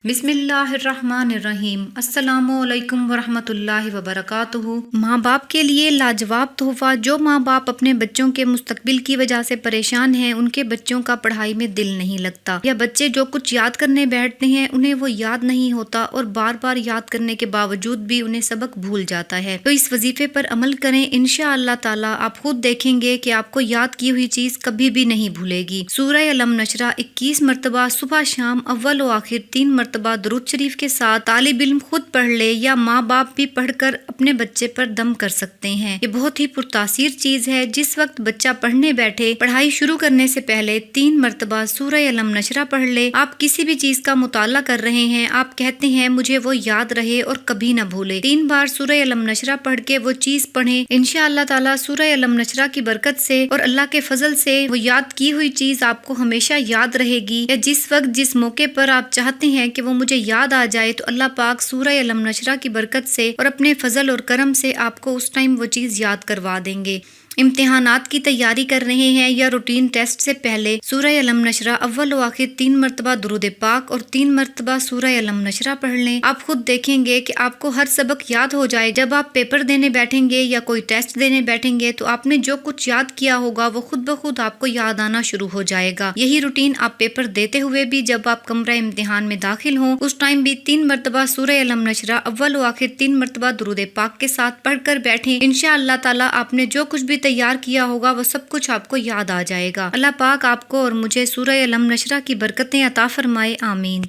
بسم اللہ الرحمن الرحیم۔ السلام علیکم ورحمۃ اللہ وبرکاتہ۔ ماں باپ کے لیے لاجواب تحفہ۔ جو ماں باپ اپنے بچوں کے مستقبل کی وجہ سے پریشان ہیں، ان کے بچوں کا پڑھائی میں دل نہیں لگتا، یا بچے جو کچھ یاد کرنے بیٹھتے ہیں انہیں وہ یاد نہیں ہوتا، اور بار بار یاد کرنے کے باوجود بھی انہیں سبق بھول جاتا ہے، تو اس وظیفے پر عمل کریں۔ انشاءاللہ تعالی آپ خود دیکھیں گے کہ آپ کو یاد کی ہوئی چیز کبھی بھی نہیں بھولے گی۔ سورہ الم نشرہ 21 مرتبہ صبح شام اول و آخر 3 مرتبہ درود شریف کے ساتھ طالب علم خود پڑھ لے یا ماں باپ بھی پڑھ کر اپنے بچے پر دم کر سکتے ہیں۔ یہ بہت ہی پرتاثیر چیز ہے۔ جس وقت بچہ پڑھنے بیٹھے، پڑھائی شروع کرنے سے پہلے 3 مرتبہ سورہ الم نشرہ پڑھ لے۔ آپ کسی بھی چیز کا مطالعہ کر رہے ہیں، آپ کہتے ہیں مجھے وہ یاد رہے اور کبھی نہ بھولے، 3 بار سورہ الم نشرہ پڑھ کے وہ چیز پڑھیں۔ انشاءاللہ تعالی سورہ الم نشرہ کی برکت سے اور اللہ کے فضل سے وہ یاد کی ہوئی چیز آپ کو ہمیشہ یاد رہے گی، یا جس وقت جس موقع پر آپ چاہتے ہیں کہ وہ مجھے یاد آ جائے تو اللہ پاک سورہ الم نشرہ کی برکت سے اور اپنے فضل اور کرم سے آپ کو اس ٹائم وہ چیز یاد کروا دیں گے۔ امتحانات کی تیاری کر رہے ہیں یا روٹین ٹیسٹ سے پہلے سورہ الم نشرہ اول و آخر 3 مرتبہ درود پاک اور 3 مرتبہ سورہ الم نشرہ پڑھ لیں۔ آپ خود دیکھیں گے کہ آپ کو ہر سبق یاد ہو جائے۔ جب آپ پیپر دینے بیٹھیں گے یا کوئی ٹیسٹ دینے بیٹھیں گے تو آپ نے جو کچھ یاد کیا ہوگا وہ خود بخود آپ کو یاد آنا شروع ہو جائے گا۔ یہی روٹین آپ پیپر دیتے ہوئے بھی جب آپ کمرہ امتحان میں داخل ہوں اس ٹائم بھی 3 مرتبہ سورہ الم نشرہ اول و آخر 3 مرتبہ درود پاک کے ساتھ پڑھ کر بیٹھیں۔ انشاءاللہ تعالی آپ نے جو کچھ بھی تیار کیا ہوگا وہ سب کچھ آپ کو یاد آ جائے گا۔ اللہ پاک آپ کو اور مجھے سورہ الم نشرہ کی برکتیں عطا فرمائے، آمین۔